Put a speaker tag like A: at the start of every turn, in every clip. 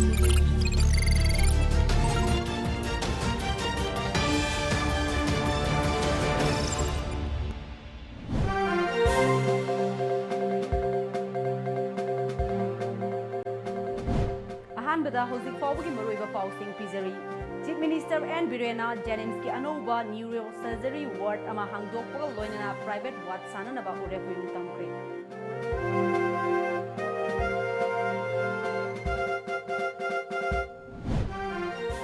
A: ꯑꯍꯥꯟꯕꯗ ꯍꯧꯖꯤꯛ ꯐꯥꯎꯕꯒꯤ ꯃꯔꯨꯑꯣꯏꯕ ꯄꯥꯎꯁꯤꯡ ꯄꯤꯖꯔꯤ꯫ ꯆꯤꯐ ꯃꯤꯅꯤꯁꯇꯔ ꯑꯦꯟ ꯕꯤꯔꯦꯟꯅ ꯖꯦꯅꯤꯝꯁꯀꯤ ꯑꯅꯧꯕ ꯅ꯭ꯌꯨꯔꯣꯁꯔꯖꯔꯤ ꯋꯥꯔꯗ ꯑꯃ ꯍꯥꯡꯗꯣꯛꯄꯒ ꯂꯣꯏꯅꯅ ꯄ꯭ꯔꯥꯏꯚꯦꯠ ꯋꯥꯔꯗ ꯁꯥꯅꯅꯕ ꯎꯔꯦꯞ ꯎꯌꯨꯡ ꯇꯝꯈ꯭ꯔꯦ꯫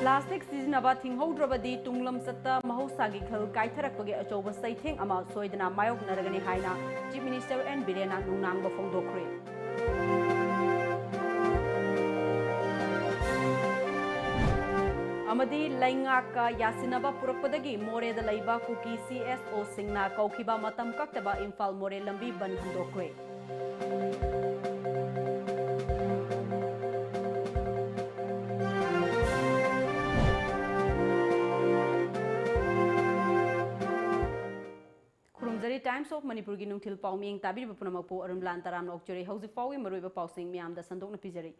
A: ꯄ꯭ꯂꯥꯁꯇꯤꯛ ꯁꯤꯖꯤꯟꯅꯕ ꯊꯤꯡꯍꯧꯗ꯭ꯔꯕꯗꯤ ꯇꯨꯡꯂꯝꯆꯠꯇ ꯃꯍꯧꯁꯥꯒꯤ ꯈꯜ ꯀꯥꯏꯊꯔꯛꯄꯒꯤ ꯑꯆꯧꯕ ꯆꯩꯊꯦꯡ ꯑꯃ ꯁꯣꯏꯗꯅ ꯃꯥꯌꯣꯛꯅꯔꯒꯅꯤ ꯍꯥꯏꯅ ꯆꯤꯐ ꯃꯤꯅꯤꯁꯇꯔ ꯑꯦꯟ ꯕꯤꯔꯦꯟꯅ ꯅꯨꯡꯅꯥꯡꯕ ꯐꯣꯡꯗꯣꯛꯈ꯭ꯔꯦ꯫ ꯑꯃꯗꯤ ꯂꯩꯉꯥꯛꯀ ꯌꯥꯁꯤꯟꯅꯕ ꯄꯨꯔꯛꯄꯗꯒꯤ ꯃꯣꯔꯦꯗ ꯂꯩꯕ ꯀꯨꯀꯤ CSOꯁꯤꯡꯅ ꯀꯧꯈꯤꯕ ꯃꯇꯝ ꯀꯛꯇꯕ ꯏꯝꯐꯥꯜ ꯃꯣꯔꯦ ꯂꯝꯕꯤ ꯕꯟ ꯍꯟꯗꯣꯛꯈ꯭ꯔꯦ꯫ ꯈꯨꯔꯨꯝꯖꯔꯤ ꯇꯥꯏꯝꯁ ꯑꯣꯐ ꯃꯅꯤꯄꯨꯔꯒꯤ ꯅꯨꯡꯊꯤꯜ ꯄꯥꯎ ꯃꯤꯠꯌꯦꯡ ꯇꯥꯕꯤꯔꯤꯕ ꯄꯨꯝꯅꯃꯛꯄꯨ ꯑꯔꯨꯟꯂꯥꯟ ꯇꯔꯥꯝꯅ ꯑꯣꯛꯆꯔꯤ꯫ ꯍꯧꯖꯤꯛ ꯐꯥꯎꯒꯤ ꯃꯔꯨꯑꯣꯏꯕ ꯄꯥꯎꯁꯤꯡ ꯃꯌꯥꯝꯗ ꯁꯟꯗꯣꯛꯅ ꯄꯤꯖꯔꯤ꯫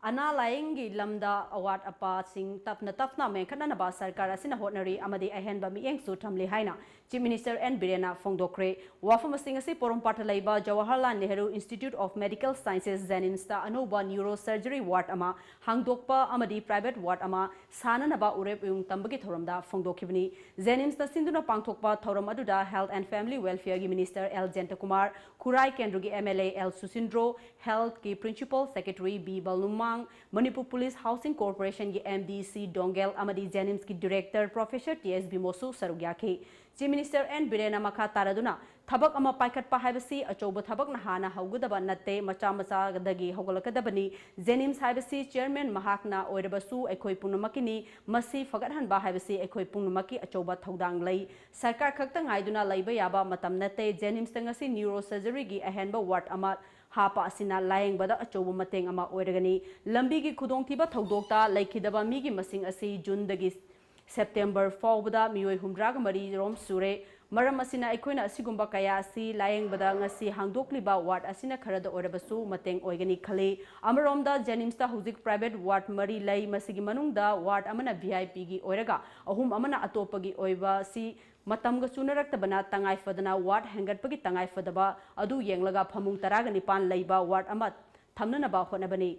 A: ꯑꯅꯥ ꯂꯥꯏꯌꯦꯡꯒꯤ ꯂꯝꯗ ꯑꯋꯥꯠ ꯑꯄꯥꯁꯤꯡ ꯇꯞꯅ ꯇꯞꯅ ꯃꯦꯟꯈꯠꯅꯅꯕ ꯁꯔꯀꯥꯔ ꯑꯁꯤꯅ ꯍꯣꯠꯅꯔꯤ ꯑꯃꯗꯤ ꯑꯍꯦꯟꯕ ꯃꯤꯠꯌꯦꯡꯁꯨ ꯊꯝꯂꯤ ꯍꯥꯏꯅ ꯆꯤꯐ ꯃꯤꯅꯤꯁꯇꯔ ꯑꯦꯟ ꯕꯤꯔꯦꯟꯅ ꯐꯣꯡꯗꯣꯛꯈ꯭ꯔꯦ꯫ ꯋꯥꯐꯝꯁꯤꯡ ꯑꯁꯤ ꯄꯣꯔꯣꯝꯄꯥꯠꯇ ꯂꯩꯕ Jawaharlal Nehru institute of medical sciences ꯖꯦꯅꯤꯝꯁꯇ ꯑꯅꯧꯕ ꯅ꯭ꯌꯨꯔꯣꯁꯔꯖꯔꯤ ꯋꯥꯔꯗ ꯑꯃ ꯍꯥꯡꯗꯣꯛꯄ ꯑꯃꯗꯤ ꯄ꯭ꯔꯥꯏꯚꯦꯠ ꯋꯥꯔꯗ ꯑꯃ ꯁꯥꯅꯅꯕ ꯎꯔꯦꯞ ꯎꯌꯨꯡ ꯇꯝꯕꯒꯤ ꯊꯧꯔꯝꯗ ꯐꯣꯡꯗꯣꯛꯈꯤꯕꯅꯤ꯫ ꯖꯦꯅꯤꯝꯁꯇ ꯁꯤꯟꯗꯨꯅ ꯄꯥꯡꯊꯣꯛꯄ ꯊꯧꯔꯝ ꯑꯗꯨꯗ ꯍꯦꯜꯊ ꯑꯦꯟड ꯐꯦꯃꯤꯂꯤ ꯋꯦꯜꯐꯤꯌꯔꯒꯤ ꯃꯤꯅꯤꯁꯇꯔ ꯑꯦꯜ ꯖꯦꯟꯇꯀꯨꯃꯥꯔ, ꯈꯨꯔꯥꯏ ꯀꯦꯟꯗ꯭ꯔꯒꯤ MLA ꯑꯦꯜ ꯁꯨꯁꯤꯟꯗ꯭ꯔꯣ, ꯍꯦꯜꯊꯀꯤ principal secretary B Vumlunmang, Manipur police housing ꯀꯣꯔꯄꯣꯔꯦꯁꯟꯒꯤ MD सी डोंगेल अमदी जेनिम्स की डायरेक्टर प्रोफेसर TS बिमोसु सरुक याखी। चीफ मिनिस्टर एन बिरेन मखा तारदुना थबक अमा पाइखटपा हाइबसी अचौब थबक हाना हौगदब नत्ते मचा मचादगी हौगलकदबनी। जेनिम्स हाइबसी चेयरमैन महाकना ओइरबसु अखोय पुनमकिनी मसी फगतहनबा हाइबसी अखोय पुनमकी अचौब थौदांग लई। सरकार खक्ता ngaiduna laiba yaba matam nate जेनिम्स तंगसी neurosurgery की अहेनबा वार्ड अमा हापा असिना लायंगबदा अचौब मतेंग अमा ओइरगनी। लंबी की खुदोंथिबा थौदोक्ता लैखिदबा मीगी मसिंग असि जूनदगी सेप्टेम्बर फाउबदा मियोय हुमद्रागा मरी रोम सुरे। मरम असिना अखोयना असिगुंबा कया असि लायंगबदा ngasi हांगदोक्लिबा वार्ड असिना खरदा ओइरबसु मतेंग ओइगनी खले। अमरोमदा जेनिम्सता हुजिक प्राइवेट वार्ड मरी लई मसिगी मनुंगदा वार्ड अमना VIP की ओइरगा अहुम अमना अतोपगी ओइबा असि मतमगा चुनरक्तबना तंगाइफदना वार्ड हेंगटपगी तंगाइफदबा अदु येंगलगा फमुंग तरागा निपान लैबा वार्ड अमा थमननबा होनबनी।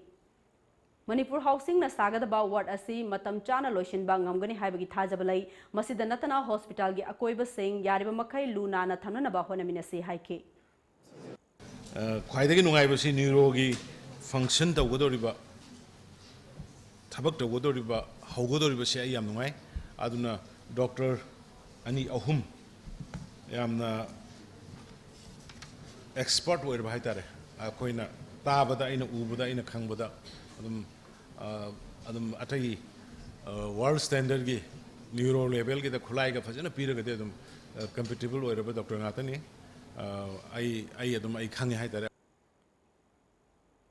A: मणिपुर हाउसिंग सागदबा वार्ड असी मतम चाना लोइसिनबा ngamgani हाइबगी थाजब लई। मसिदा नतना हॉस्पिटल की अकोइबसिंग यारिबा मखै लुनाना थमननबा होनमिनसी हाइके।
B: ख्वाइदगी नुंगाइबसी न्यूरोगी फंक्शन तौगदोरिबा थबक तौगदोरिबा हौगदोरिबसे आई याम नुंगाइ। अदुना डॉक्टर अनि अहुम यामना एक्सपर्ट ओइरबा हाइतारे अखोइना ताबदा इना उबदा इना खंगबदा अदम अतई वर्ल्ड स्टैंडर्ड की न्यूरो लेवल की खुलाई का फजन पीरगदे अदम कंपेटेबल ओइरबा डॉक्टर नातनी आई अदम आई खंगे हाइतारे।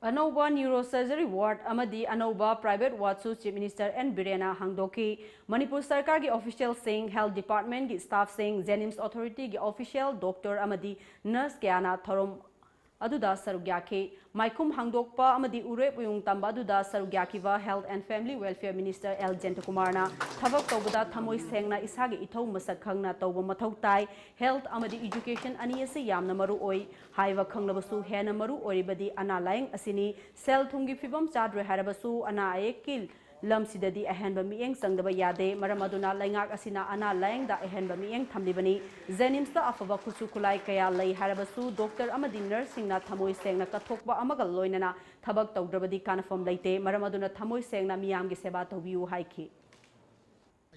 A: अनौबा न्यूरोसर्जरी वार्ड अमदी अनौबा private ward chief minister N बिरेना हांगदोकी। मणिपुर सरकार की ऑफिशियल सिंह, हेल्थ डिपार्टमेंट की स्टाफ सिंह, जेनिम्स अथॉरिटी की ऑफिशियल डॉक्टर अमदी नर्स क्याना थरोम अदुदा सरुक याखे। माइकुम हांगदोकपा अमदी उरेप उयुंग तंबा अदुदा सरुक याखिबा health and family welfare minister L जेंटकुमारना थबक तौबदा थमोय सेंगना इसागे इथौ मसक खंगना तौब मथौ ताई। हेल्थ अमदी एजुकेशन अनी असे यामना मरु ओई हाइवा खंगलबसु हेना मरु ओरिबदी अना लायंग असिनी। सेल थुंगी फिबम चाद्रे हारबसु अना आयेकिल लमसिददी अहेनबा मियेंग संगदबा यादे। मरम अदुना लैंगाक असिना अना लायंगदा अहेनबा मियेंग थमलिबनी। जेनिम्सता अफबा खुसु खुलाई कया लई हारबसु डॉक्टर अमदी नर्सिंगना थमोय सेंगना कथोकबा अमगा लोइनना थबक तौद्रबदी कानफम लैते। मरम अदुना थमोय सेंगना मियामगी सेवा तौबियु हाइखि।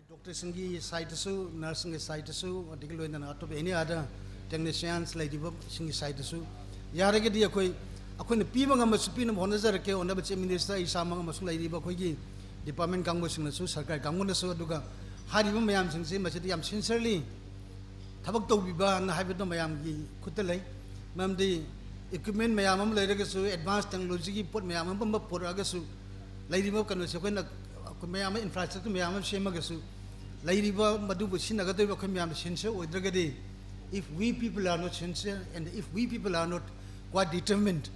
C: डॉक्टर सिंगी साइटसु नर्सिंग साइटसु अदिग लोइनना अटोब एनी अदर टेक्नीशियंस लैदिबा सिंगी साइटसु यारगदी अखोइना पीबा ngam पिन होनजरके ओनबा चीफ मिनिस्टर इसामंग मसु लैदिबा खोगी डिपार्टमेंट कांगबसिंगसु सरकार कांगबनसु अदुगा हारिबा मयाम सिंगसे मसिदि याम सिंसियरली थबक तौबिबा न हाइबदो मयामगी खुत लै। ममदि इक्विपमेंट मयाम अम लैरगसु एडवांस टेक्नोलॉजी की पोट मयाम अम पोरगसु लैरिबा कनोसे कोइना मयाम इंफ्रास्ट्रक्चर मयाम सेमगसु लैरिबा मदुबु सिनगदो खम मयाम sincere ओइद्रगदि if we people are not sincere and if we people are not quite determined,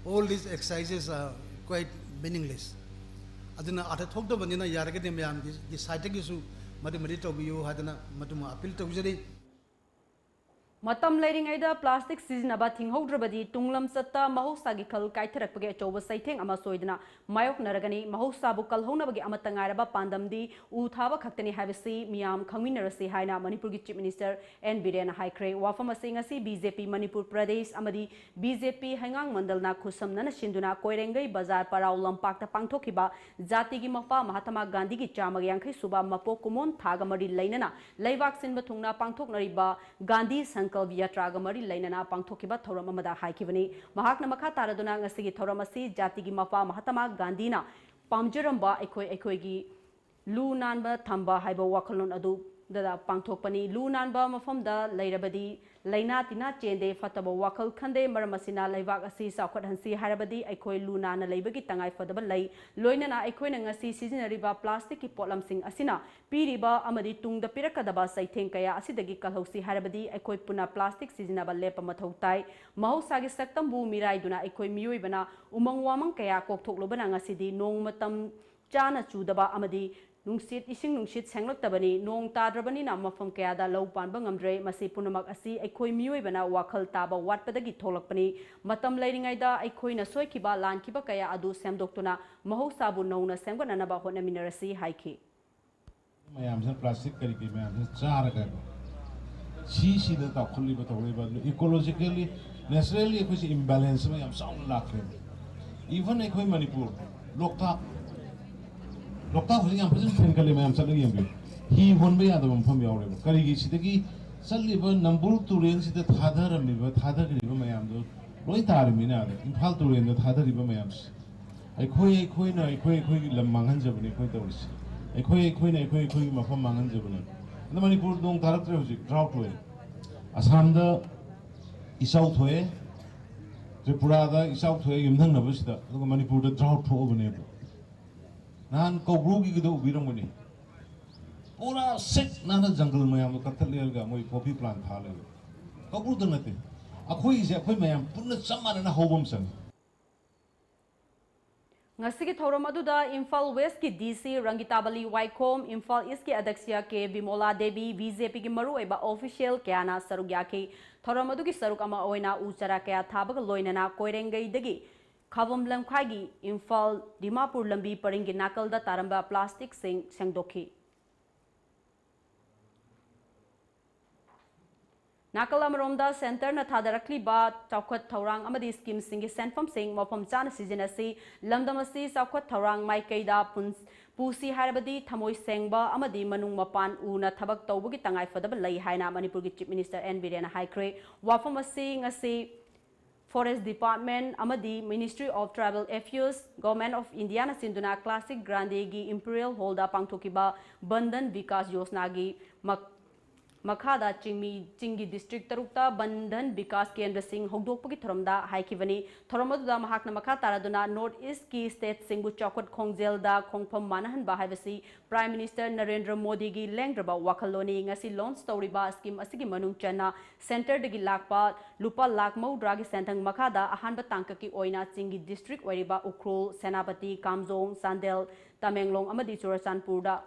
C: all these exercises are quite meaningless aduna atha thok do banina yarage de myam gi site gi su mari to biyo hadana matuma appeal to jari
A: Matam leiringaida plastic sizinaba thinghoudrabadi tunglam chatta mahosagi khal kaitharakpage achoba saitheng ama soidana mayok naragani mahosabu kalhounabagi amata ngairaba pandamdi u thaba khaktani habisi miyam khangminarasi haina Manipur gi Chief Minister N Biren haikre wafam asing asi BJP Manipur Pradesh amadi BJP hangang mandalna khusamnana sinduna koirengai bazar parau lampakta pangthokiba jati gi mapa Mahatma Gandhi gi chamagi yankhai suba mapo kumon thaga mari lainana leibak sinba thungna pangthoknariba Gandhi Yatraga Mari Lainana Pangtokiba Thoram Amada Haikivani Mahakna Makha Taraduna Ngasigi Thoramasi Jatigi Mapa Mahatma Gandhina Pamjuramba Ekoigi Lu Nanba Thamba Haiba Wakalon Adu Dada Pangtokpani Lu Nanba Mafamda Lairabadi Laina Tina Chende Fataba Wakal Khande Maramasina Laivak Asi Saukhat Hansi Harabadi Ekoi Lu Nana Laibagi Tangai Fadaba Lai Loinana Ekoina Ngasi Sizinariba Plastic ki Potlam Sing Asina Piriba Amadi Tungda Pirakadaba Saitheng Kaya Asidagi Kalhosi Harabadi Ekoi Puna Plastic Sizinaba Lepa Mathautai Mahosagi Saktambu Mirai Duna Ekoi Miyuibana Umang Wamang Kaya Kokthok Lobana Ngasidi Nong Matam Chana Chudaba Amadi Nungsit ising nungsit senglaktabani nong tadrabani na mafam kayada lau panba ngamdre masi punamak asi aikoi miyuibana wakhal taba watpadagi tholakpani matam leiringaida aikoi na soikiba lankiba kaya adu semdoktuna mahosabu nauna semgananaba honaminarasi haiki
D: mayam san plastic kari ki mayam san charaga si da ta khulli ba thawai ba ecologically naturally ekoi si imbalance mayam sound lakhe even ekoi Manipur Lokta holding a prison pen kalimam salary he won by other from your Karigi Sitaki Saliba Nambur to rain the Thadar and River Thadar River Mayam Loitar Mina impal to rain the Thadar River Mayams I koi Lamangan Jabani Koitos I koi Mafamangan Jabani the Manipur don't character drought way Asanda is out way Tripurada is out way in Navista Manipur the drought to over neighbor Nan Kogrugi do Biromuni. Pura sick Nana jungle mayam Catalga, my poppy plant hale. Kogrudanate. A quiz a mayam, put someone in a hobomson.
A: Ngasigi Thoramaduda Imphal West ki DC Rangitabali Waikom Imphal East ki Adaksia ke Bimola Devi BJP ki maru eba official kyana sarugya ki Thoramadu ki saruk ama oina uchara kaya thabag loinana koirengai dagi Khavam Lamkhagi Imphal Dimapur Lambi Paringi Nakalda Taramba Plastic Sing Sengdokhi Nakalamaromda Center na Thadarakli ba Chaukat Thaurang amadi scheme singi senfam sing mafam chana sizinasi lamdamasi Chaukat Thaurang Maikaida Pusi Harabadi Thamoi Sengba amadi Manung Mapan una Thabak Tawbugi Tangai Fadaba Lai Haina Manipur ki Chief Minister N Biren Haikre Wafamasi ngasi Forest Department Amadi Ministry of Tribal Affairs Government of India na Sinduna Classic Grande gi Imperial Holda Pangthokiba Bandhan Vikas Yosna gi Makhada Chingi District Tarukta Bandhan Vikas Kendra Singh Hogdokpagi Thoramda Haikivani Thoramadda Mahakna Makha Taraduna North East ki State Singbu Chokot Khongjelda Khongpham Manahan Bahibasi Prime Minister Narendra Modi gi Lengdraba Wakaloni ngasi launch tawriba scheme asigi manung chana center dagi lakpa lupa lakh maudra gi sentang Makhada ahanba tangka ki oina Chingi District oiriba Ukhrul Senapati Kamjong Sandel Tamenglong amadi Churachandpurda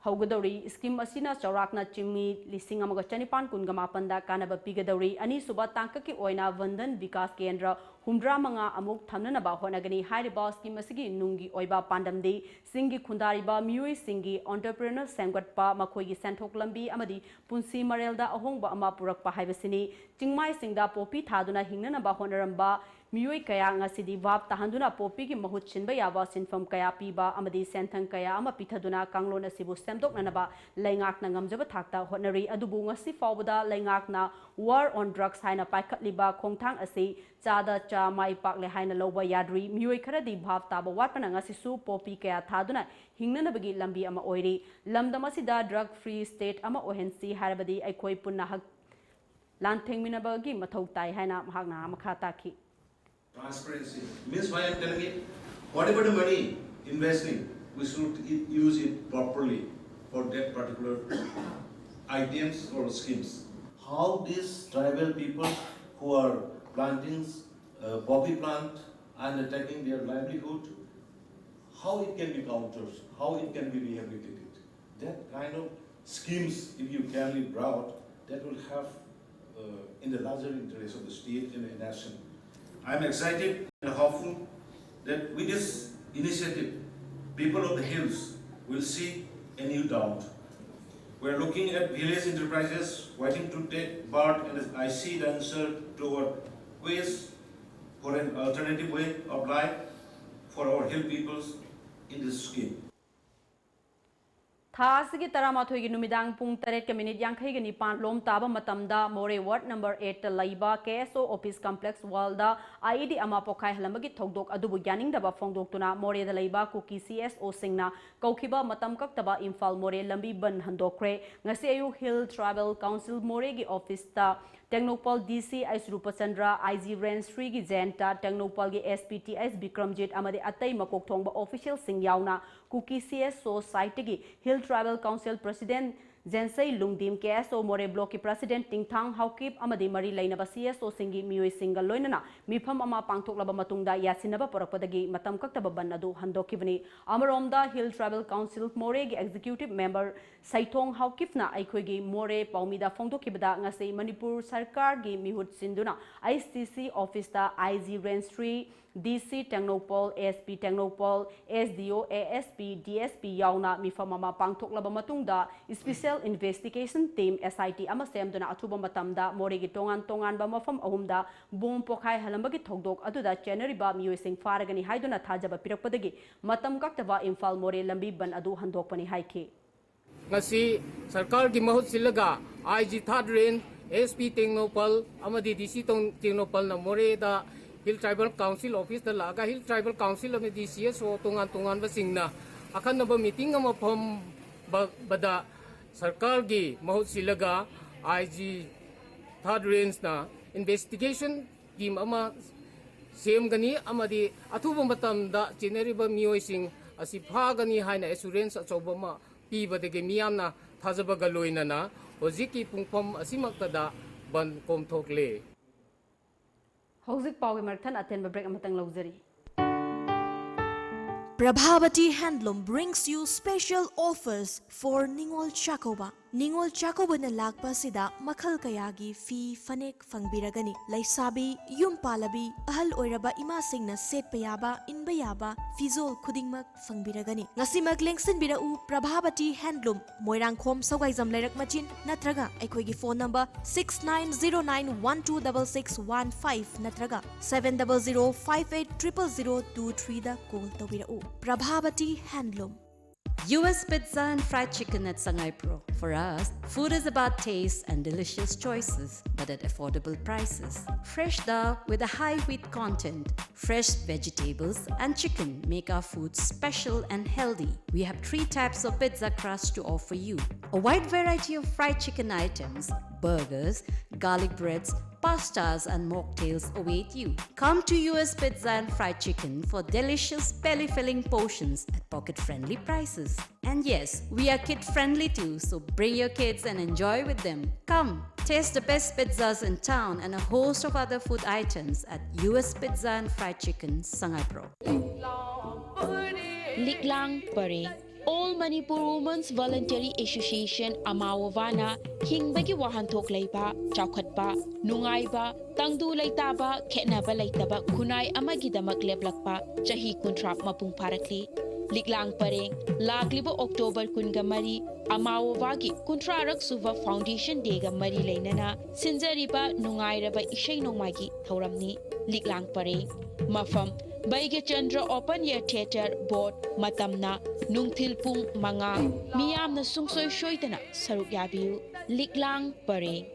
A: Haugadori scheme asina chaurakna chimmi lising amaga chanipan kungamapanda kanaba pigadori ani suba tangka ki oina Vandhan Vikas Kendra humdra manga amuk thamnanaba honagani hairiba scheme asigi nungi oiba pandamdi singi khundariba miyoi singi entrepreneur sengwatpa makhoi gi senthok lambi amadi punsi marelda ahongba ama purakpa haibasini chingmai singda popi thaduna hingnanaba honaramba miyoi kaya ngasidi vab tahanduna popi gi mahut chinba yaba sinfam kaya piba amadi senthang kaya ama pithaduna kanglon asibu semdok nanaba laingak na ngamjaba thakta honari adubu ngasi fawbada laingak na war on drugs haina paikhatliba khongthang asi chada cha mai pakle haina loba yadri miyoi kharadi bhav taba watpana ngasisu popi kaya thaduna hingnanabagi lambi ama oiri lamdamasida drug free state ama ohensi harabadi aikoi punna hak lanthengminabagi mathau tai haina mahakna makha takhi
E: Transparency means why I am telling it, whatever the money investing, we should use it properly for that particular items or schemes. How these tribal people who are planting poppy plant and taking their livelihood, how it can be countered, how it can be rehabilitated. That kind of schemes, if you carefully brought, that will have in the larger interest of the state and the nation. I am excited and hopeful that with this initiative, people of the hills will see a new dawn. We are looking at village enterprises waiting to take part, and I see the answer toward ways for an alternative way of life for our hill peoples in this scheme.
A: Thasigi Taramathogi Numidang Pung Taret Minute Yankagani Pan Lom Taba Matamda More Ward number 8 Laiba KSO Office Complex Walda IED Amapokai Halamagi Togdok Adubu Yaning Daba Fongdoktuna More the Laiba Kuki CSO Singna Kaukiba Matam Kaktaba Infal More Lambi Ban Handokre Ngaseyu Hill Travel Council Moregi Office Ta Technopol DC Aisrupa Chandra IG Ren Srigi Jenta Technopol gi SPTS Bikramjit Amade Atai Makok Thongba official Sing Yauna Kuki CSO site gi Hill Travel Council President Jensei Lungdim KSO More Block ki President Tingthang Haukip Amade Mari Lainaba CSO Singi Mioi Single Loinana Mifam Ama Pangtok Laba Matungda Yasinaba Porakpadagi Matam Kaktaba Banadu Handokivani Amaromda Hill Travel Council More gi Executive Member Saitong Haukifna Aikogi More Paumida Fongdokibada Ngase Manipur Sarkar gi Mihut Sinduna ICC Office ta IG Renstri DC Technopol ASP Technopol SDO ASP DSP Yauna Mifamama Pangtok Laba Matungda Special Investigation Team SIT Amasem Duna Atuba Matamda Moregi Tongan ba Mafam Ahumda Boom Pokai Halambagi Togdok Aduda January-ba Miyosing Faragani Haiduna Tajaba Pirakpadagi Matam Kaktava Infal More Lambi Ban Adu Handokpani Haike
F: ngasi sarkar gi mahut silaga IG third rain SP Technopol amadi DC Technopol na more da Hill Tribal Council Office da laga Hill Tribal Council of DCS so tungan ba singna akan naba meeting ama phom bada sarkar gi mahut silaga IG third range na investigation team ama sem gani amadi athuba matam da January ba miyoi sing asi phagani haina assurance achoba ma pibadagi miyamna thajabaga loinana hojiki pungphom asimaktada ban komthokle
A: Hauzik Pawi Marthan Aten Break Amatang Luxury
G: Prabhavati Handloom brings you special offers for Ningol Chakoba. Ningol Chakoba na lagpa sida makal kayagi fi fanek fangbiragani. Laisabi, yum palabi, ahal oiraba imasing na set payaba, inbayaba, fizol kudingmak fangbiragani. Ngasi maglengsin birau Prabhavati Handloom. Moirang kom sawgaizam lairak machin natraga. Aikoigi phone number 6909126615 natraga 700580023 da call tawirau. Prabhavati Handloom.
H: US Pizza and Fried Chicken at Sangay Pro. For us, food is about taste and delicious choices, but at affordable prices. Fresh dal with a high wheat content, fresh vegetables and chicken make our food special and healthy. We have 3 types of pizza crust to offer you. A wide variety of fried chicken items, burgers, garlic breads, pastas and mocktails await you. Come to US Pizza and Fried Chicken for delicious belly-filling portions at pocket-friendly prices. And yes, we are kid-friendly too, so bring your kids and enjoy with them. Come, taste the best pizzas in town and a host of other food items at US Pizza and Fried Chicken, Sangay Pro.
I: Liklang Pare. All Manipur Women's Voluntary Association Amawavana Hingbagi Wahantok Laiba, Chaukatba, Nungaiba, Tangdu Laitaba, Ketnaba Laitaba, Kunai Amagidamak Leblakpa, Chahi Kuntrap Mapung Parakli, Liklang Pareng, Lagliba October Kungamari, Amawavagi, Kuntrarak Suva Foundation Dega Mari Lainana, Sinzariba, Nungairaba Ishay Nomagi, Tauramni, Liklang Pareng, Mafam, Baige Chandra Open Air Theatre Board Matamna Nungthil Pung Manga Miyamna Sungsoy Shoitana Saruk Yabiu Liklang Pareng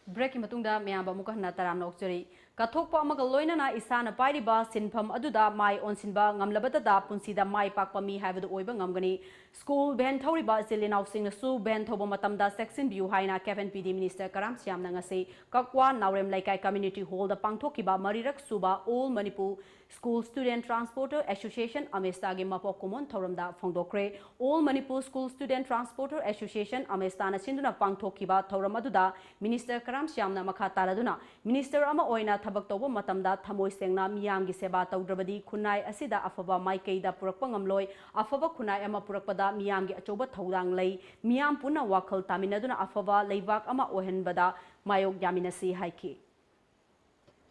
A: Break Matungda Miamba Mukahna Taram Nokchuri Kathokpa Amaga Loinana Isana Pairiba Sinpam Aduda Mai Onsinba Ngamlabata da Punsida Mai Pakpa Mi have the Oiba Ngamgani School Ben Toriba Zilin Sing Su Ben Tobo Matamda Section View Haina Kevin PD Minister Karam Siam Nangase Kakwa Naurem Laikai Community Hall the Pangtokiba Marirak Suba All Manipur School Student Transporter Association Amestagi Mapokumon Toramda Fongdokre All Manipur School Student Transporter Association Amestana Sinduna Pangtokiba Toramaduda Minister Kharam Shyamna makha taraduna minister ama oina thabak tawba matamda thamoi sengna miyam gi seba tawdrabadi khunai asida afaba maikeida purakpa ngamloi afaba khunai ama purakpada miyam gi achoba thawdang lei miyam puna wakhal taminaduna afaba leibak ama ohenbada mayok yaminasi haiki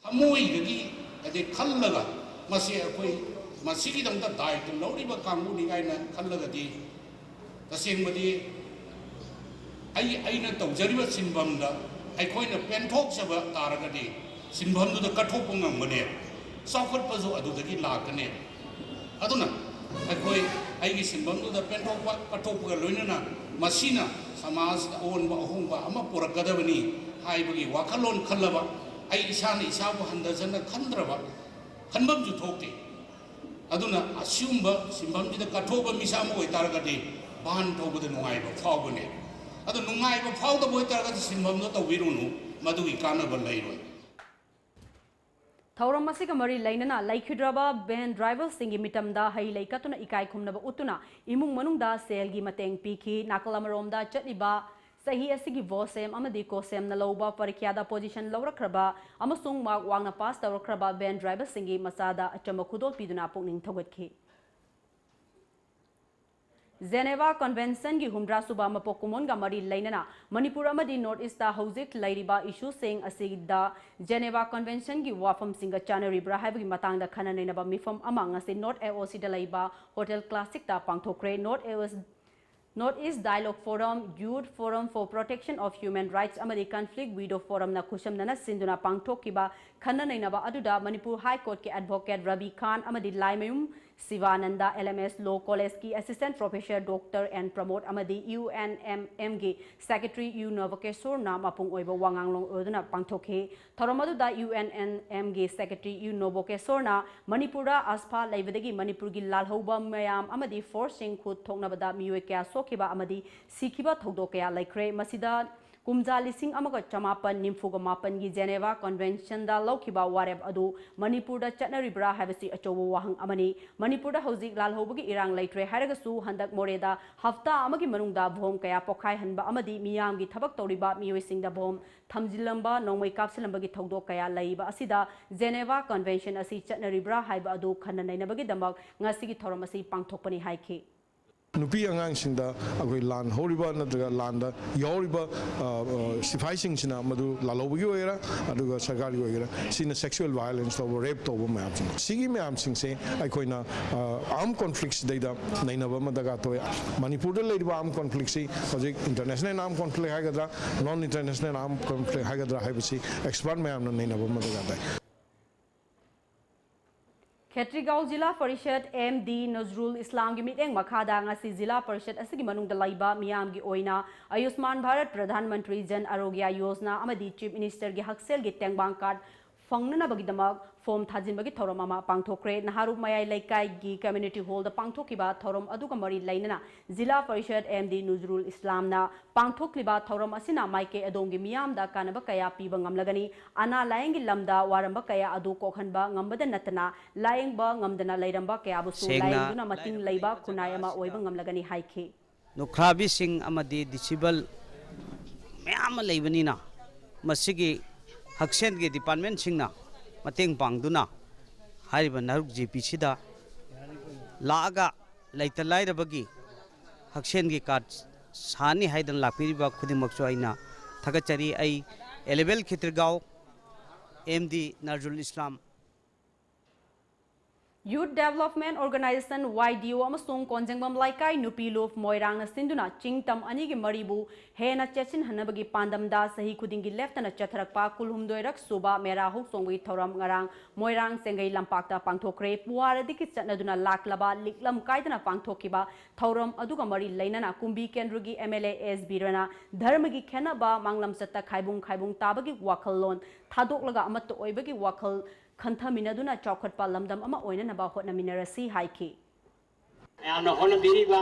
J: thamoi gi ade khallaga masi akoi masigi damda dai to loriba kangu ni gaina khallaga di tasengmadi aina tawjariba sinbamda aikoina penthok saba taragadi sinbamdu da kathok ngamgane saukhat pazu adudagi lakane aduna aikoi aigi sinbamdu da penthok pa kathok ga loinana masina samaj on ba hongba ama purakadabani haibagi wakalon khallaba ai isana isabu handajana khandraba khanbam ju thokte aduna asumba sinbamdi da kathoba misama oi taragadi ban thobada nungai ba phawbane adu nungai ba phawda boi taragadi sinbamno tawirunu madugi kanaba leiroi
A: Thauram masiga mari lainana laikhidraba van driver singi mitamda hai laikatuna ikai khumnaba utuna imung manungda selgi mateng piki nakalamaromda chatliba sahi asigi vosem amadi kosem na loba parikyada position lawrakraba amasung mark wangna pass tawrakraba van driver singi masada achama khudol piduna pungning thogatki Geneva Convention की हुमरा सुबह मपोकुमोन का मरी लाइनना Manipur अमदी north east ता हौजिक लाइरिबा issue Seng असिदा Geneva Convention की वाफम सिंग चानरिब्रा हाइबगी मतांगदा खननैनबा मिफम अमा ngasi North AOC da laiba Hotel Classic ta pangthokre North East Dialogue Forum, Youth Forum for Protection of Human Rights amadi Conflict Widow Forum na kushamnana sinduna pangthokiba khannanainaba aduda Manipur High Court ke Advocate Rabi Khan amadi Laimayum Sivananda LMS Law College ki Assistant Professor Dr. and Promote amadi UNMM ge Secretary U Novakesor na mapung oiba wanganglong oduna pangthokhe thoromaduda UNMM ge Secretary U Novakesor na Manipura aspa laibadagi Manipur gi lalhoba mayam amadi forcing khut thoknabada miyoi kya kiba amadi sikiba thogdo kaya laikre masida kumja lising amaga chamapan nimfuga mapan gi Geneva Convention da laukiba wareb adu Manipur da chatnaribra habasi achobo wahang amani Manipur da hojik lalhobagi irang laitre haragasu handak moreda hafta amagi manungda bhom kaya pokhai hanba amadi miyam gi thabak toriba miyoi singda bhom thamjilamba nongmai kapsilambagi thogdo kaya laiba asida Geneva Convention asi chatnaribra haiba adu khannanainabagi damak ngasigi thoram asi pangthokpani haiki
K: Nupi angangsingda agoi lan horiba natraga landa yoriba sifaising madu lalobugi oira aduga sarkari oira sina sexual violence or rape to mayam sigi mayam sing se aikoina armed conflicts deida nainaba madaga to Manipur da leiba armed conflicts project international armed conflict hagadra non international armed conflict hagadra haibasi expert mayam nainaba madaga
A: Khetrigaon Jila Parishad MD Nazrul Islam gi miteng makhada ngasi Jila Parishad asigi manungda laiba miyam gi oina Ayushman Bharat Pradhan Mantri Jan Arogya Yojana amadi Chief Minister gi haksel gi tengbang card fangnana bagi damak form thajin bagi thorom ama pangthokre naharu mayai laikai gi community hall da pangthokiba thorom aduga mari lainana Jila Parishad MD Nazrul Islam na pangthokliba thorom asina maike adongi miyam da kanaba kaya piba ngamlagani ana laeng gi lamda waramba kaya adu kokhanba ngambada natana laeng ba ngamdana lairamba kaya busu laeng duna mating leiba kunai ama oiba ngamlagani haike
L: Nukrabi sing amadi disable mayam leibanina masigi Haksen ge department singna mateng pangduna hariba naruk GPC da laaga laitalai rabagi Haksen ge card sani haidan lakpiriba khudimakso aina thagachari ai level Khetrigaon MD Nazrul Islam
A: Youth Development Organization YDO amasung konjengbam laikai nupiluf moirang na sinduna chingtam ani gi maribu hena chechin hanabagi pandamda sahi khudingi leftana chatharakpa kulhumdoirak suba mera huk songwi thoram ngarang moirang sengai lampakta pangthokre puaradiki chatnaduna laklaba liklam kaidana pangthokiba thoram aduga mari lainana kumbi kendrugi MLA S Birana dharmagi khenaba manglam chatta khaibung tabagi wakhallon thadoklaga amatto oibagi wakhal Kanthaminaduna Chokhatpa Lamdam Ama Oinanaba Hotnaminarasi Haiki.
M: Ayana Honabiriba,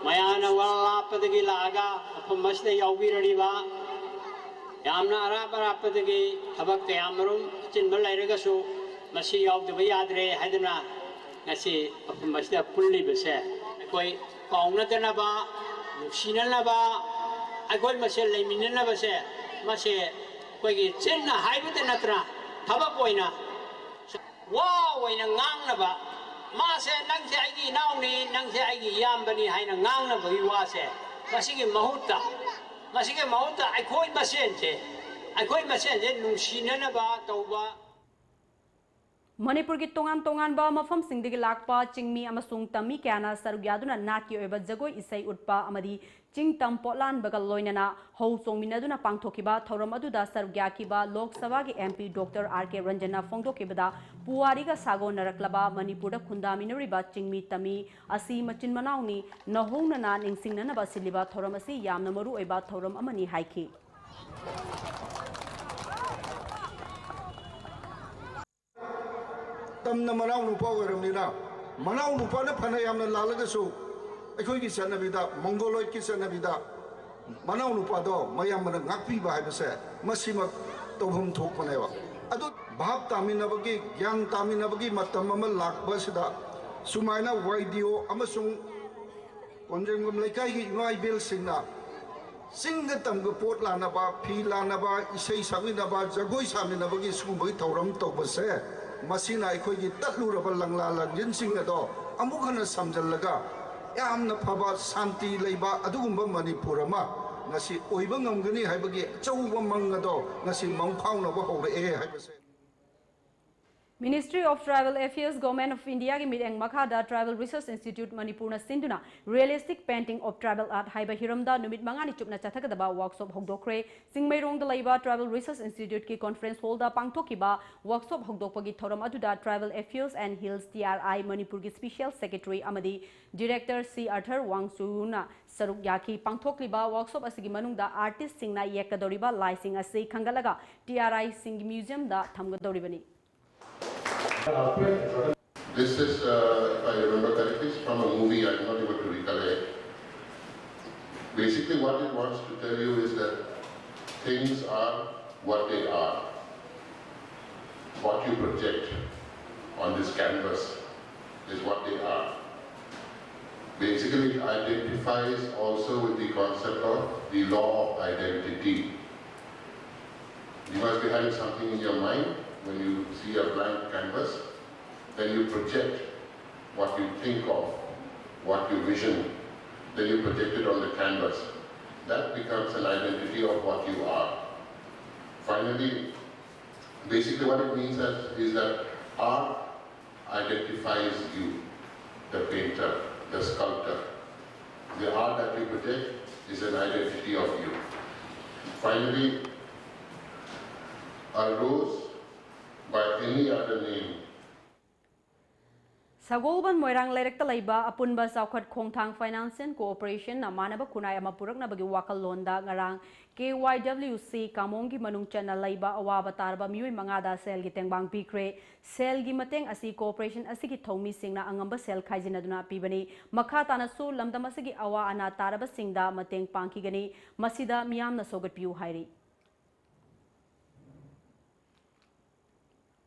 M: Mayana Walapadagi Laga, Pumasde Yawiriba, Yamna Arabarapatagi, Tabak Yamarum, Chinbalagasu, Masi of the Vayadre, Hadana, Nasi, Pumasda Pulli Bese, Koi Kaungatanaba, Sinanaba, I got myself Minanaba, Mase कोई चिन्ह हाइबते नत्रा थबक होइना वा होइना ngangnaba मासे नंगसे आइगी नाउनी नंगसे आइगी यामबनी हाइना ngangnabagi वासे मसिगे महूर्त अखोई मसेनसे नुंसीननबा तौबा
A: मणिपुर की तोंगान तोंगान मफम सिंह लापा चिंगमी अमसुंग तमी क्याना सरुक यादुना नाटकी ओइबा जगोई इसै उटपा अमदी चिंग तम पोटलान बगल लोइनना हौ चोंगमिनदुना पांगथोकिबा थौरम अदुदा सरुक याकिबा लोक सभा की MP डॉक्टर RK रंजना फोंगदोकिबदा पुवारीगा सागो नरकलबा मणिपुर खुंदामिनरिबा चिंगमी तमी असी मचिन मनाउनी नहोंगना निंगसिंगनबा सिलिबा थौरम असी यामना मरु ओइबा थौरम अमनी हाइखी
N: तमना मनाव नुपा ओरमनिना मनाव नुपा ने फना यामना लालगसु अखोई की सनबिदा मंगोलोइड की सनबिदा मनाव नुपा दो मयाम मन गापीबा हाइबसे मसिमक तोभम थोकपनेवा अदु भाव तामिनबगी ज्ञान तामिनबगी मतम अम लाकबसिदा सुमाइना वाइडियो अमसुंग कोंजेंगम लेकाई की इमा इबेल सिंगना सिंग तमग पोट लानबा फी लानबा इसै सामिनबा जगोई सामिनबगी सुबगी थौरम तोबसे मसीना अखोई तत्लूरब लंगला लंजिनसिंग अदो अमुखना समझलगा यामना फबा शांति लेबा अदुगुंबा मणिपुर अमा ngasi oiba ngamgani haibagi chauba mangado ngasi mangphaunaba hore haibase
A: Ministry of Tribal Affairs Government of India की मीटिंग मखादा Tribal Research Institute मणिपुर सिंधुना Realistic Painting of Tribal Art हाइबा हिरमदा नुमित मंगानी चुपना चथकदबा वर्कशॉप होगदोखरे सिंगमैरोंग लाइबा Tribal Research Institute की कॉन्फ्रेंस हॉल दा पांगथोकिबा वर्कशॉप होगदोकपगी थौरम अदुदा Tribal Affairs and Hills TRI Manipur की स्पेशल सेक्रेटरी अमदी डायरेक्टर C अर्थर वांगसुना सरुक याकी पांगथोकलिबा वर्कशॉप असिगी मनुंगदा आर्टिस्ट सिंगना येकदोरिबा लाइसिंग असि खंगलगा TRI सिंग म्यूजियम दा थमगदोरिबनी
O: This is, if I remember correctly, from a movie. I'm not able to recollect. Basically, what it wants to tell you is that things are what they are. What you project on this canvas is what they are. Basically, it identifies also with the concept of the law of identity. You must be having something in your mind. When you see a blank canvas, then you project what you think of, what you vision, then you project it on the canvas. That becomes an identity of what you are. Finally, basically what it means is that art identifies you, the painter, the sculptor. The art that you project is an identity of you. Finally, a rose by any other name.
A: Sagolban Moirang Lerekta Laiba, Apunba Saukhat Kongtang Finance and Cooperation, Namanaba Kunayama Puraknabagi Wakalonda, Ngarang, KYWC, Kamongi Manung Channel Laiba, Awaba Tarba, Mui Mangada, Selgi Tengbang Pikre, Selgi Mateng Asi Cooperation, Asiki Tomi Singna, Angamba Sel Kaizinaduna Pibani, Makatana Su, Lamdamasigi Awa Ana Taraba Singda, Mateng Pankigani, Masida Miamna Sogat Piu Hairi.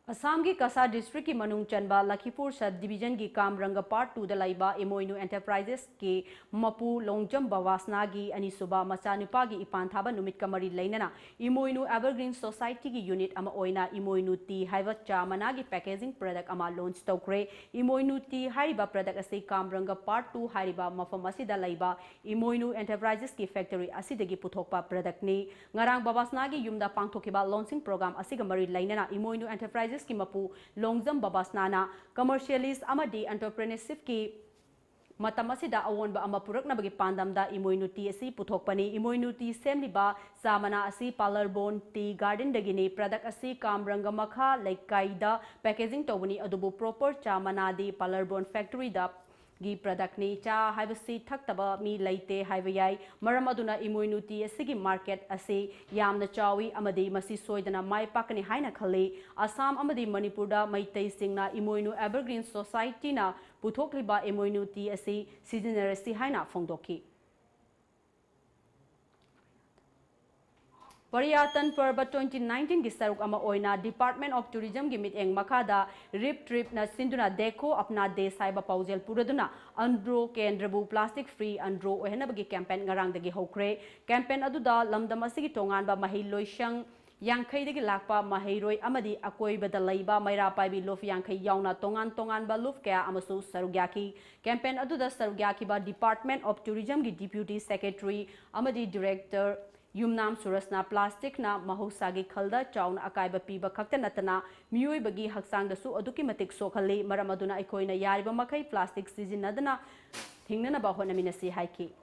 A: Assam की कसा district की मनुंग चनबा Lakhipur sub division की कामरंग part 2 the Laiba एमोइनु enterprises के मपू लोंगजम बवासना की अनिसुबा मचानुपा की इपानथाबा नुमित कमरी लैनना Imoinu evergreen society की unit अमा ओइना इमोइनु टी हाइवा चामना की पैकेजिंग प्रोडक्ट अमा लॉन्च तौक्रे इमोइनु टी हाइबा प्रोडक्ट असे कामरंग पार्ट 2 हाइबा मफम असिदा लाइबा इमोइनु एंटरप्राइजेस की फैक्ट्री असिदगी पुथोकपा प्रोडक्ट नि ngarang babasna की युमदा पांगथोकिबा लॉन्चिंग प्रोग्राम असिगा मरी लैनना इमोइनु एंटरप्राइजेस की मपू लोंगजम बबासनाना कमर्शियलिस्ट अमदी एंटरप्रेन्योरशिप की मतमसिदा अवोनबा अमा पुरकनबगी पांदमदा इमोइनुटी असि पुथोकपनी इमोइनुटी सेमलिबा सामना असि पार्लरबोन टी गार्डन दगिनी प्रोडक्ट असि कामरंग मखा लेकाइदा पैकेजिंग तोबनी अदुबु प्रॉपर चामनादी पार्लरबोन फैक्ट्री दा गी प्रोडक्ट नि चा हाइबसी थक्तबा मी लैते हाइबयाई मरम अदुना इमोइनुटी असिगी मार्केट असे यामना चावी अमदी मसी सोइदना माइ पाकनी हाइना खले असम अमदी मणिपुरदा मैतै सिंगना इमोइनु एवरग्रीन सोसाइटी ना पुथोकलिबा इमोइनुटी असे सिजनरसी हाइना फोंदोकी पर्यटन पर्व 2019 की सरुक अमा ओइना डिपार्टमेंट ऑफ टूरिज्म की मिटिंग मखादा रिप ट्रिप न सिंधुना देखो अपना देश हाइबा पाउजेल पुरदुना अंड्रो केंद्रबु प्लास्टिक फ्री अंड्रो ओहनबगी कैंपेन ngarang दगी होख्रे कैंपेन अदुदा लमदम असिगी तोंगानबा महि लोइशंग Yankai lakpa mahairoi amadi akoi badalaiba maira paibi luf yankai yauna tongan ba luf kaya amasu sarugyaki campaign aduda sarugyaki ba Department of Tourism gi Deputy Secretary amadi Director Yumnam Surasna plastic na mahosagi khalda chaun akaiba piba khakta natana mioi bagi haksang dasu aduki matik sokhali maramaduna ikoina yariba makai plastic sizinadana thingna ba honamina si haiki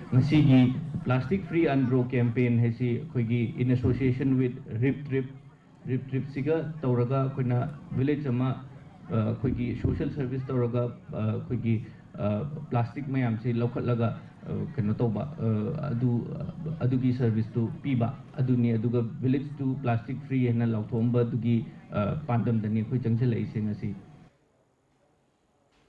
P: Ngasi plastic free andro campaign hesi khoigi in association with Rip Trip siga tawraga khoina village ama khoigi social service tawraga khoigi plastic mayam se lokhatlaga kano toba adugi service to piba aduni aduga village to plastic free hena lauthomba dugi pandam dani khoi changchalai se ngasi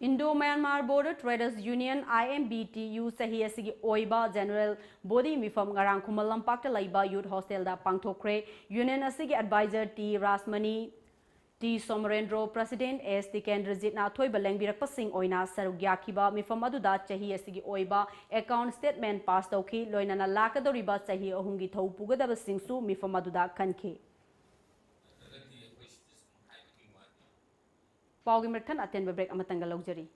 A: Indo-Myanmar Border Traders Union IMBTU sahi asigi oiba General Body Mifam ngarang Khumal Lampakta laiba Youth Hostel da pangthokre Union asigi advisor T Rasmani T Somarendro President S Tikendrajit na thoi baleng birak pasing oina sarugyakiba Mifam aduda chahi asigi oiba account statement pass tauki loinana lakadoriba chahi ahungi thau pugadaba singsu Mifam aduda kanke Paugi merthan atenba break amatanga luxury.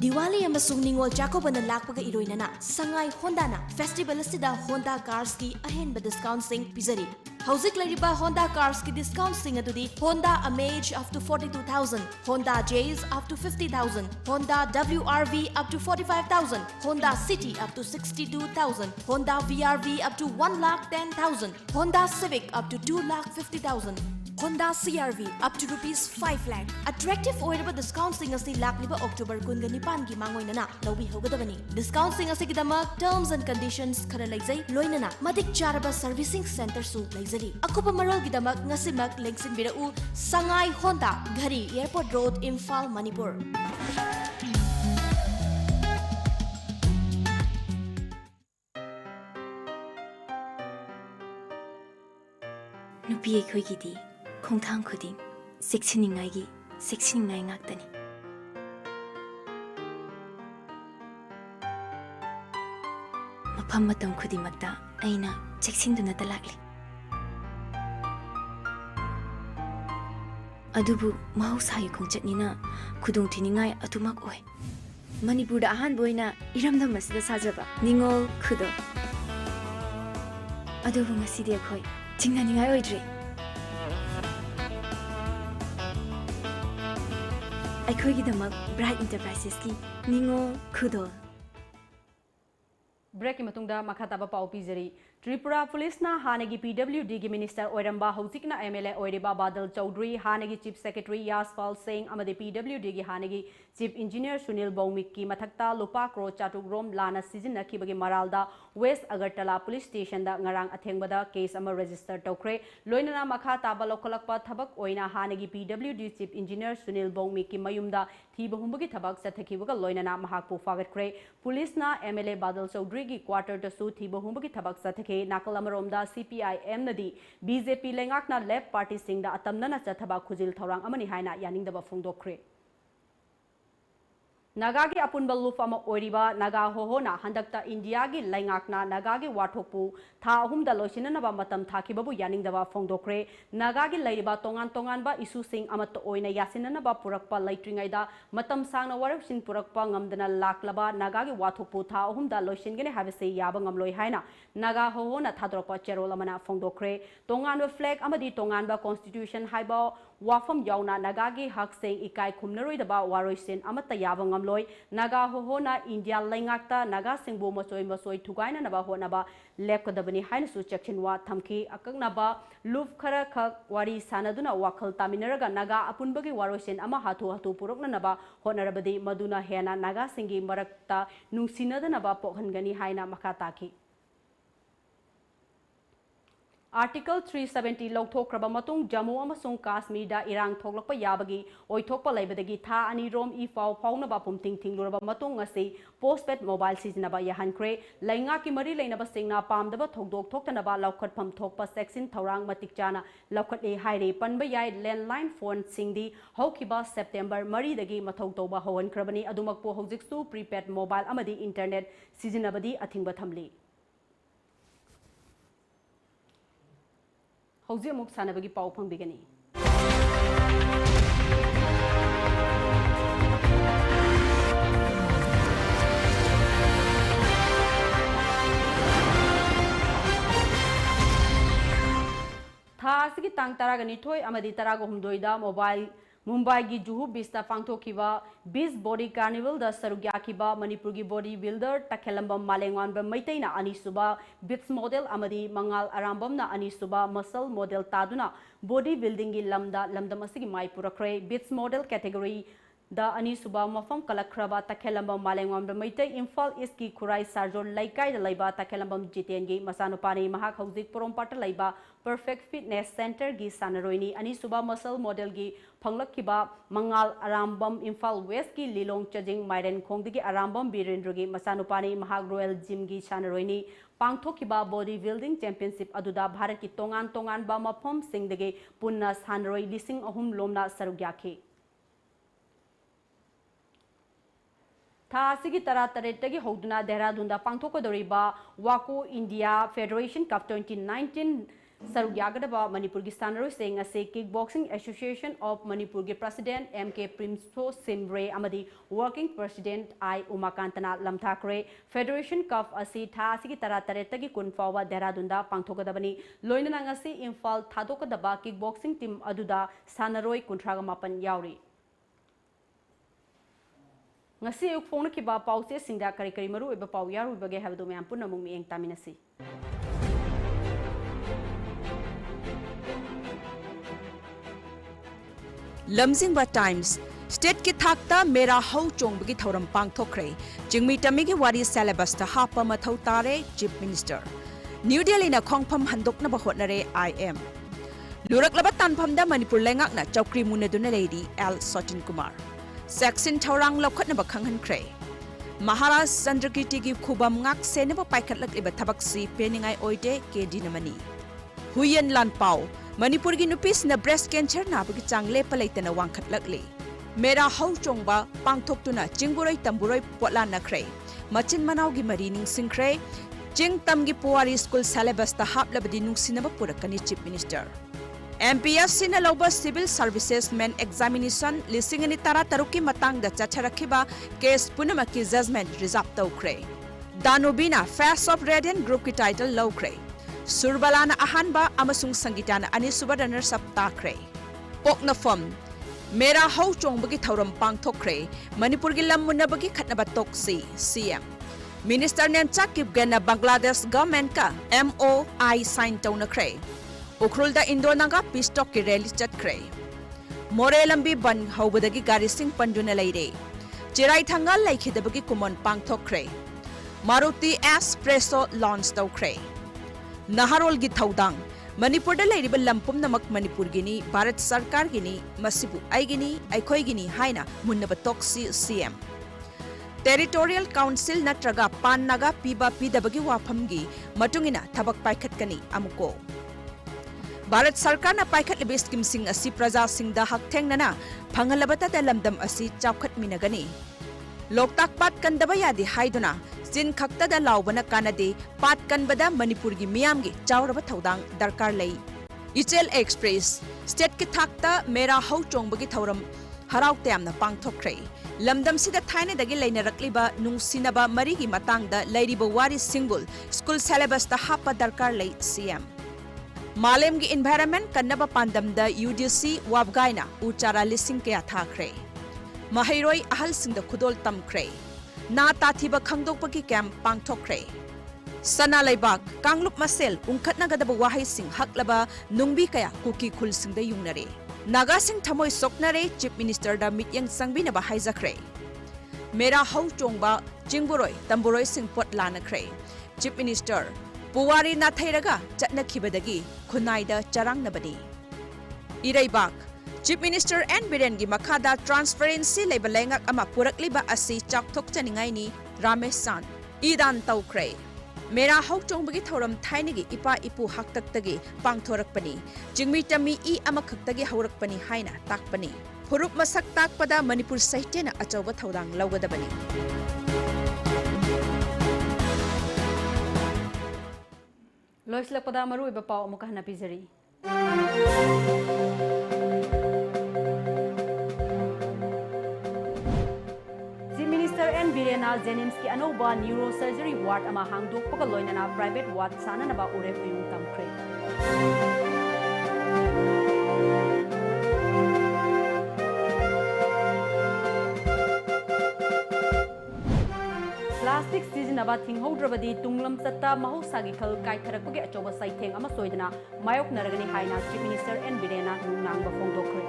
G: Diwali amasung Ningol Chakobana lakpaga iroinana Sangai Honda na festival asida Honda cars ki ahenba discount sing pizari. Hauzik lariba Honda cars ki discount sing adudi Honda Amage up to 42,000, Honda Jazz up to 50,000, Honda WRV up to 45,000, Honda City up to 62,000, Honda VRV up to 1,10,000, Honda Civic up to 2,50,000. Honda CRV up to rupees 5 lakh. Attractive oiraba discount sing asi lakliba October kunga nipan gi mangoinana lobi hogadabani. Discount sing asi gidamak terms and conditions khara laizai loinana madik charaba servicing center su laizari. Akupa marol gidamak ngasimak lengsin birau Sangai Honda Ghari Airport Road Imphal Manipur.
Q: Nupi ekhoi gidi khongthang khuding seksiningai gi seksiningai ngaktani mafam matam khudimakta aina cheksinduna talakli adubu mahausayi khongchatnina khudung thiningai atumak oi Manipur da ahan boina iramdam masida sajaba ningol khudo adubu ngasidi ekhoi chingnaningai oidre ꯑꯩꯈꯣꯏꯒꯤꯗꯃꯛ Bright Enterprises-ꯀꯤ ꯅꯤꯡꯉꯣꯜ ꯈꯨꯗꯣꯜ
A: Break matungda makhataba pau pizari Tripura Police na hanagi PWD gi Minister Oiramba Hausikna MLA Oiriba Badal Chaudhary hanagi Chief Secretary Yasfal Singh amade PWD gi hanagi Chief Engineer Sunil Baumik ki mathakta lupa kro chatugrom lana sizin ki bagi maralda West Agartala Police Station da ngarang athengbada case ama register tokre loinana makha taba lokolakpa thabak oina hanagi PWD Chief Engineer Sunil Baumik ki mayumda thiba humbagi thabak sathakibaga loinana mahakpu fagatkhre Police na MLA Badal Chaudhary gi quarter to su thiba humbagi thabak sathake Nakalamaromda CPIM nadi BJP lengakna left party singda atamnana chathaba khujil thorang amani haina yaningdaba phongdokre Nagagi apunba lufama oiriba naga hohona handakta India gi laingakna nagagi wathopu tha ahumda loisinanaba matam thakibabu yaningdaba phongdokre nagagi laiba tongan ba isu sing amat oina yasinanaba purakpa laitringaida matam sangna warapsin purakpa ngamdana laklaba nagagi wathopu tha ahumda loisingene habese yaba ngamloi haina naga hohona thadropa cherol amana phongdokre tongan flag amadi tongan ba constitution haiba wafam yauna nagagi hak sing ikai khumnaroidaba waroisin amata yaba ngamloi naga hohona India laingakta naga singbu masoi thugaina naba honaba lepkadabani haina su chekchinwa thamki akaknaba luf khara khak wari sanaduna wakhal taminaraga naga apunbagi waroisin ama hatu purokna naba honarabadi maduna hena naga singi marakta nungsinada naba pokhangani haina makataki Article 370 lawthokraba matung Jammu amasung Kashmir da irang thoklakpa yabagi oithokpa laibadagi tha ani rom I faw fawnaba pumting thingluraba matung ngasi postpaid mobile sizinaba yahankre lainga ki mari leinaba singna pamdaba thokdok thoktanaba lawkhatpham thokpa section thorang matik chana lawkhatle haire panba yai landline phone singdi haukiba September mari dagi mathau toba hohankrabani adumakpo hojiksu prepaid mobile amadi internet sizinabadi athingba thamli Hauzi amuk sanabagi pau pangbigani. Tha asigi tang taragani thoi amadi tarago humdoida mobile Mumbai gi Juhu Bista Pangthokiba Bis Body Carnival da Sarugyakiba Manipur gi body builder Takhelambam Malengwanba Maitaina Anisuba Bits model amadi Mangal Arambam na Anisuba muscle model taduna body building gi lamdam asigi mai purakre Bits model category da Anisuba mafam kalakraba Takhelambam Malengwanba Maitai Imphal East ki Khurai Sarjor Laikai da Laiba Takhelambam Jiten gi Masanupani Mahak Hauzik Porompata Laiba Perfect Fitness Center gi Sanaroini Anisuba muscle model gi Panglakiba Mangal Arambam Imphal West ki Lilong Chajing Mairen Khongdigi Arambam Birendrugi Masanupani Mahak Royal Gym gi Sanaroini Pangthokiba body building championship aduda Bharat ki tongan ba mafam singdagi punna Sanaroi lising ahum lomna sarugyakhi Tha asigi tara taretagi hoduna Dehradunda pangthokodoriba Waco India Federation Cup 2019 Sarugyagadaba Manipur gi Sanaroi saying ase Kickboxing Association of Manipur gi President MK Primso Simbre amadi Working President I Umakantana Lamthakre Federation Cup ase tha asigi tara taretagi kunfawa Dehradunda pangthokodabani loinana ngasi Imphal thadokadaba Kickboxing team aduda Sanaroi kuntraga mapan yauri ngasi ayuk phone ki ba pause singda kari kari maru eba pau yaru bage habdo me ampun namung mi eng taminasi
R: Lamjingba Times State ki thakta mera hau chongbagi thoram pangthokre jingmi tamigi wari syllabus ta hapa mathau tare Chief Minister New Delhi na khongpham handokna ba hotnare IM Luraklaba tanphamda Manipur lengakna chawkri munaduna lady L Sachin Kumar Section Taurang Lokatna Bakhangan Cray. Maharaj Sandrakiti give Kubam Ngak Seneba Paikat Iba Tabaksi Peningai Oide K. Dinamani. Huyen Lan Pau, Manipurgi Nupis na breast cancer na Bukitang Lepalaitana Wangkat Lakli. Mera Hau Chongba, Pangtoktuna, Jingburoi Tamburoi Potlana Cray. Machin Manaugi Marining Sing Cray, Jing Tamgi Puari School Salabas the Haplabadinung Sinaba Purakani Chief Minister. MPSC na lauba Civil Services Men Examination lising ni tara taruki matang da chacharakiba case punamaki judgment reserve tawkre. Danubina Face of Radiant Group ki title lawkre. Surbalana ahanba amasung sangitana Anisuba runner saptakre. Pokna form Mera hau chongbagi thauram pangthokre Manipur gi lammunabagi khatnaba toksi CM. Minister Nemchak kibgana Bangladesh government ka MOI sign tawnakre. Ukrulda Indonanga Pistok ki rally chatkre. More lambi ban haubadagi gari sing panduna laire. Chirai thangal laikhidabagi kumon pangthokre. Maruti S Presso launch tawkre. Naharol gi thaudang Manipur da lairiba lampum namak Manipur gini Bharat Sarkar gini masibu aigini aikhoi gini haina munnaba toksi CM. Territorial Council natraga pan naga piba pidabagi waphamgi matungina thabak paikhatkani amuko. Bharat Sarkar na paikat libe scheme sing asi praja sing da hakteng nana phangalabata da lamdam asi chawkhat minagani loktak pat kandaba yadi haiduna sin khakta da lawbana kanade pat kanbada Manipur gi miyam gi chawraba thaudang darkar lei Ichel Express state ki thakta mera hau chongbagi thauram harau temna pangthokre lamdam sida thaine dagi leinarakliba nungsinaba mari gi matang da leiriba wari single school syllabus ta hapa darkar lei CM Malem gi environment kannaba pandam da UDC wabgaina uchara lising kaya thakre Mahairoi ahal sing da khudol tamkre na tathiba khangdokpaki camp pangthokre Sana Laibak Kanglup Masel ungkhatna gadaba wahai sing haklaba nungbi kaya kuki khul sing da yungnare Naga sing thamoi soknare Chief Minister da mityang sangbina ba haijakre Mera hau chongba jingburoi tamburoi sing pot lanakre Chief Minister पुवारी नाथैरगा चटनखिबदगी खुनाइदा चरांगनबनी इरैबाक chief minister N Biren की मखादा transparency लेबा लेंगक अमा पुरकलिबा असी चाकथोकचनिंगाइनी रामेश सान ईदान तौख्रे मेरा हौचोंबगी थौरम थाइनगी इपा इपु हाक्तक्तगी पांगथोरकपनी जिंगमी तमी ई अमखक्तगी हौरकपनी हाइना ताकपनी फुरुप मसक ताकपदा मणिपुर साहित्यना अचौब थौदांग लौगदबनी
A: लोइसलकपदा मरुइबा पाउ अमुका हना पिजरी चीफ मिनिस्टर एन बिरेना जेनिम्स की अनौबा न्यूरोसर्जरी वार्ड अमा हांगदोकपगा लोइनना प्राइवेट वार्ड साननबा उरेब उयुं तमख्रे प्लास्टिक सिजनबा थिंगहौद्रबदी तुंगलम चत्ता महौसागी खल काइथरकपगे अचौबा साइथेंग अमा सोइदना मायोकनरगनी हाइना चीफ मिनिस्टर एन बिरेना नुंगनांगबा फोंदोखरे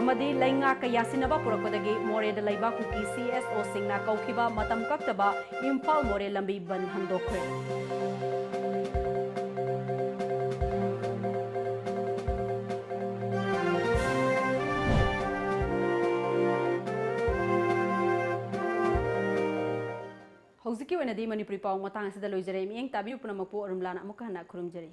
A: अमदी लैंगा कयासिनबा पुरकपदगी मोरेदा लैबा कुकी CSO सिंगना कौखिबा मतम कक्तबा इम्फाल मोरे लंबी बन हंदोखरे हौजिकी ओइनदी मणिपुरी पाउ मतंग असिदा लोइजरे मियंग ताबिउ पुनमकपु अरुमलाना अमुका हना खुरुमजरी